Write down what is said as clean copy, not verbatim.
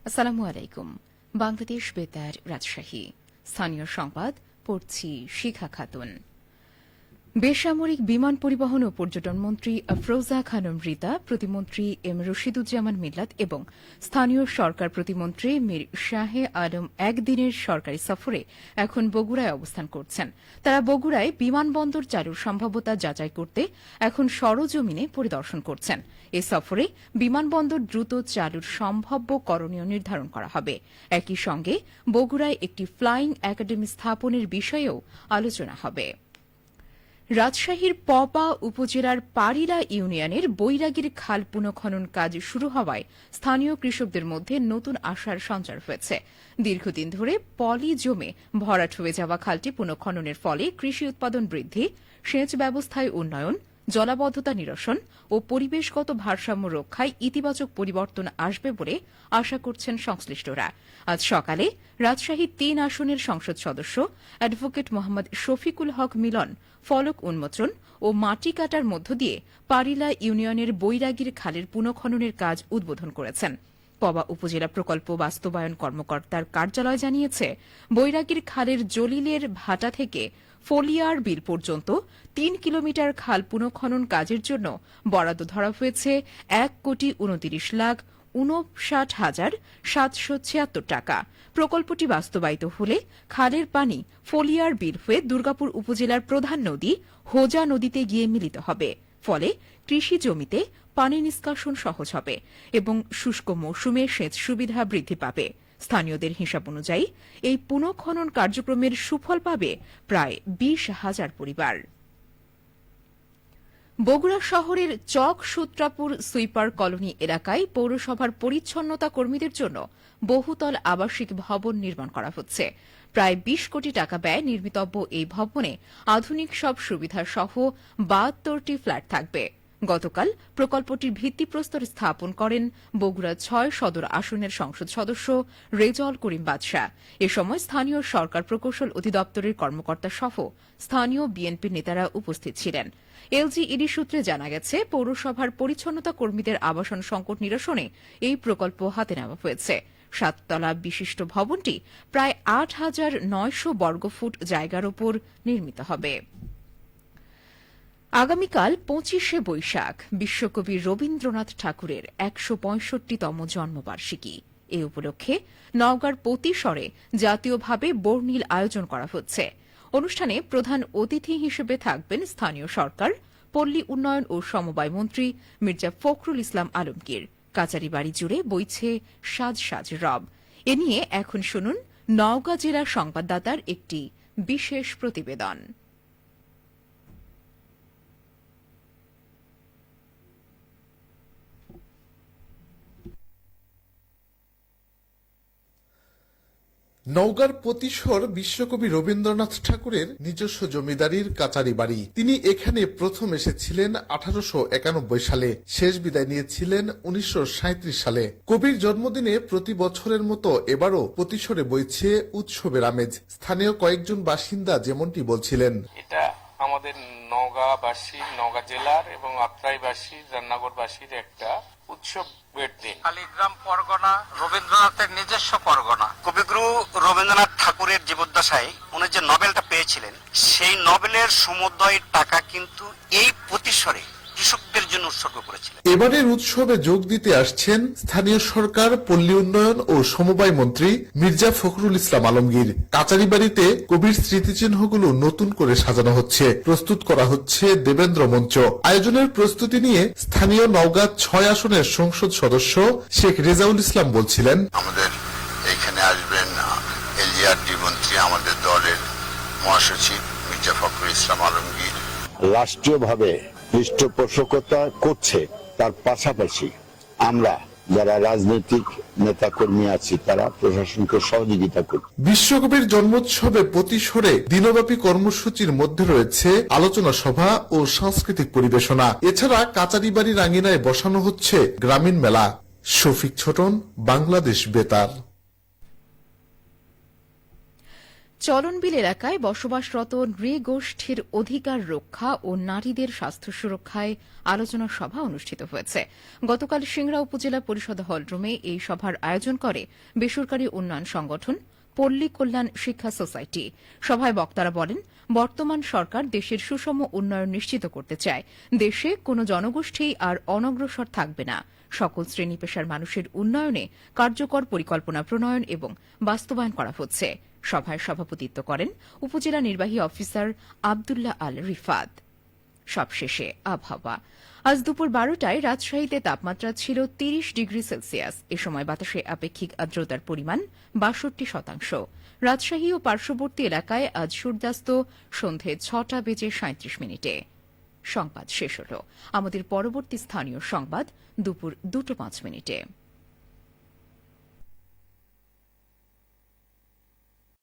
আসসালামু আলাইকুম। বাংলাদেশ বেতার, রাজশাহী। স্থানীয় সংবাদ পড়ছি শিখা খাতুন। বেসামরিক বিমান পরিবহন ও পর্যটন মন্ত্রী আফরোজা খানম রিতা, প্রতিমন্ত্রী এম রশিদুজ্জামান মিল্লাত এবং স্থানীয় সরকার প্রতিমন্ত্রী মীর শাহে আলম একদিনের সরকারি সফরে এখন বগুড়ায় অবস্থান করছেন। তারা বগুড়ায় বিমানবন্দর চালুর সম্ভাব্যতা যাচাই করতে এখন সরজমিনে পরিদর্শন করছেন। এ সফরে বিমানবন্দর দ্রুত চালুর সম্ভাব্য করণীয় নির্ধারণ করা হবে। একই সঙ্গে বগুড়ায় একটি ফ্লাইং একাডেমি স্থাপনের বিষয়েও আলোচনা হবে। রাজশাহীর পপা উপজেলার পারিলা ইউনিয়নের বৈরাগীর খাল পুনঃখনন কাজ শুরু হওয়ায় স্থানীয় কৃষকদের মধ্যে নতুন আশার সঞ্চার হয়েছে। দীর্ঘদিন ধরে পলি জমে ভরাট হয়ে যাওয়া খালটি পুনঃখননের ফলে কৃষি উৎপাদন বৃদ্ধি, সেচ ব্যবস্থায় উন্নয়ন, জলাবদ্ধতা নিরসন ও পরিবেশগত ভারসাম্য রক্ষায় ইতিবাচক পরিবর্তন আসবে বলে আশা করছেন সংশ্লিষ্টরা। আজ সকালে রাজশাহী ৩ আসনের সংসদ সদস্য অ্যাডভোকেট মোহাম্মদ শফিকুল হক মিলন ফলক উন্মোচন ও মাটি কাটার মধ্য দিয়ে পারিলা ইউনিয়নের বৈরাগীর খালের পুনঃখননের কাজ উদ্বোধন করেছেন। পবা উপজেলা প্রকল্প বাস্তবায়ন কর্মকর্তার কার্যালয় জানিয়েছে, বৈরাগীর খালের জলিলের ভাটা থেকে ফলিয়ার বিল পর্যন্ত ৩ কিলোমিটার খাল পুনঃখনন কাজের জন্য বরাদ্দ ধরা হয়েছে ১,২৯,৫৯,৭৭৬ টাকা। প্রকল্পটি বাস্তবায়িত হলে খালের পানি ফলিয়ার বিল হয়ে দুর্গাপুর উপজেলার প্রধান নদী হোজা নদীতে গিয়ে মিলিত হবে। ফলে কৃষি জমিতে পানি নিষ্কাশন সহজ হবে এবং শুষ্ক মৌসুমে সেচ সুবিধা বৃদ্ধি পাবে। স্থানীয়দের হিসাব অনুযায়ী এই পুনঃখনন কার্যক্রমের সুফল পাবে প্রায় ২০,০০০ পরিবার। বগুড়া শহরের চক সূত্রাপুর সুইপার কলোনি এলাকায় পৌরসভার পরিচ্ছন্নতা কর্মীদের জন্য বহুতল আবাসিক ভবন নির্মাণ করা হচ্ছে। প্রায় ২০ কোটি টাকা ব্যয়ে নির্মিতব্য এই ভবনে আধুনিক সব সুবিধা সহ ৭২টি ফ্ল্যাট থাকবে। গতকাল প্রকল্পটির ভিত্তিপ্রস্তর স্থাপন করেন বগুড়া ৬ সদর আসনের সংসদ সদস্য রেজল করিম বাদশা। এ সময় স্থানীয় সরকার প্রকৌশল অধিদপ্তরের কর্মকর্তা সহ স্থানীয় বিএনপি নেতারা উপস্থিত ছিলেন। এলজিইডি সূত্রে জানা গেছে, পৌরসভার পরিচ্ছন্নতা কর্মীদের আবাসন সংকট নিরসনে এই প্রকল্প হাতে নেওয়া হয়েছে। ৭ তলা বিশিষ্ট ভবনটি প্রায় ৮,৯০০ বর্গফুট জায়গার উপর নির্মিত হবে। আগামীকাল ২৫শে বৈশাখ বিশ্বকবি রবীন্দ্রনাথ ঠাকুরের ১৬৫তম জন্মবার্ষিকী। এ উপলক্ষে নওগাঁর পতিসরে জাতীয়ভাবে বর্ণিল আয়োজন করা হচ্ছে। অনুষ্ঠানে প্রধান অতিথি হিসেবে থাকবেন স্থানীয় সরকার, পল্লী উন্নয়ন ও সমবায় মন্ত্রী মির্জা ফখরুল ইসলাম আলমগীর। কাচারীবাড়ি জুড়ে বইছে সাজ সাজ রব। এ নিয়ে এখন শুনুন নওগাঁ জেলার সংবাদদাতার একটি বিশেষ প্রতিবেদন। নওগাঁর পতিসর বিশ্বকবি রবীন্দ্রনাথ ঠাকুরের নিজস্ব জমিদারির কাচারি বাড়ি। তিনি এখানে প্রথম এসেছিলেন ১৮৯১ সালে, শেষ বিদায় নিয়েছিলেন ১৯৩৭ সালে। কবির জন্মদিনে প্রতি বছরের মতো এবারও পতিসরে বইছে উৎসবের আমেজ। স্থানীয় কয়েকজন বাসিন্দা যেমনটি বলছিলেন, এটা আমাদের নওগাঁবাসী, নওগাঁ জেলার এবং আত্রাইবাসী, রান্নাগরবাসীর একটা উৎসবের দিন। কালীগ্রাম পরগনা রবীন্দ্রনাথের নিজস্ব পরগনা। কবিগুরু রবীন্দ্রনাথ ঠাকুরের জীবদ্দশায় উনি যে নোবেলটা পেয়েছিলেন, সেই নোবেলের সমুদয় টাকা কিন্তু এই পতিসরে কৃষকদের জন্য উৎসর্গ করেছিলেন। এবারের উৎসবে যোগ দিতে আসছেন স্থানীয় সরকার, পল্লী উন্নয়ন ও সমবায় মন্ত্রী মির্জা ফখরুল ইসলাম আলমগীর। কাচারীবাড়িতে কবির স্মৃতিচিহ্নগুলো নতুন করে সাজানো হচ্ছে, প্রস্তুত করা হচ্ছে দেবেন্দ্র মঞ্চ। আয়োজনের প্রস্তুতি নিয়ে স্থানীয় নওগাঁ ৬ আসনের সংসদ সদস্য শেখ রেজাউল ইসলাম বলছিলেন, আমাদের এখানে আসবেন এলজিআরডি মন্ত্রী, আমাদের দলের মহাসচিব মির্জা ফখরুল ইসলাম আলমগীর। রাষ্ট্রীয়ভাবে পৃষ্ঠপোষকতা করছে, তার পাশাপাশি আমরা যারা রাজনৈতিক নেতাকর্মী আছি তারা প্রশাসনকে সহযোগিতা করছে। বিশ্বকবির জন্মোৎসবে পতিসরে দিনব্যাপী কর্মসূচির মধ্যে রয়েছে আলোচনা সভা ও সাংস্কৃতিক পরিবেশনা। এছাড়া কাচারীবাড়ির আঙিনায় বসানো হচ্ছে গ্রামীণ মেলা। শফিক ছোটন, বাংলাদেশ বেতার। চলনবিল এলাকায় বসবাসরত নৃগোষ্ঠীর অধিকার রক্ষা ও নারীদের স্বাস্থ্য সুরক্ষায় আলোচনা সভা অনুষ্ঠিত হয়েছে। গতকাল সিংড়া উপজেলা পরিষদ হলরুমে এই সভার আয়োজন করে বেসরকারি উন্নয়ন সংগঠন পল্লী কল্যাণ শিক্ষা সোসাইটি। সভায় বক্তারা বলেন, বর্তমান সরকার দেশের সুষম উন্নয়ন নিশ্চিত করতে চায়। দেশে কোনো জনগোষ্ঠী আর অনগ্রসর থাকবে না। সকল শ্রেণী পেশার মানুষের উন্নয়নে কার্যকর পরিকল্পনা প্রণয়ন এবং বাস্তবায়ন করা হচ্ছে। সভায় সভাপতিত্ব করেন উপজেলা নির্বাহী অফিসার আবদুল্লাহ আল রিফাত। সবশেষে আবহাওয়া। আজ দুপুর 12টায় রাজশাহীতে তাপমাত্রা ছিল 30 ডিগ্রি সেলসিয়াস। এ সময় বাতাসে আপেক্ষিক আর্দ্রতার পরিমাণ 62%। রাজশাহী ও পার্শ্ববর্তী এলাকায় আজ সূর্যাস্ত সন্ধে 6:37 সংবাদ শেষ হল। আমাদের পরবর্তী স্থানীয় সংবাদ দুপুর 2:05।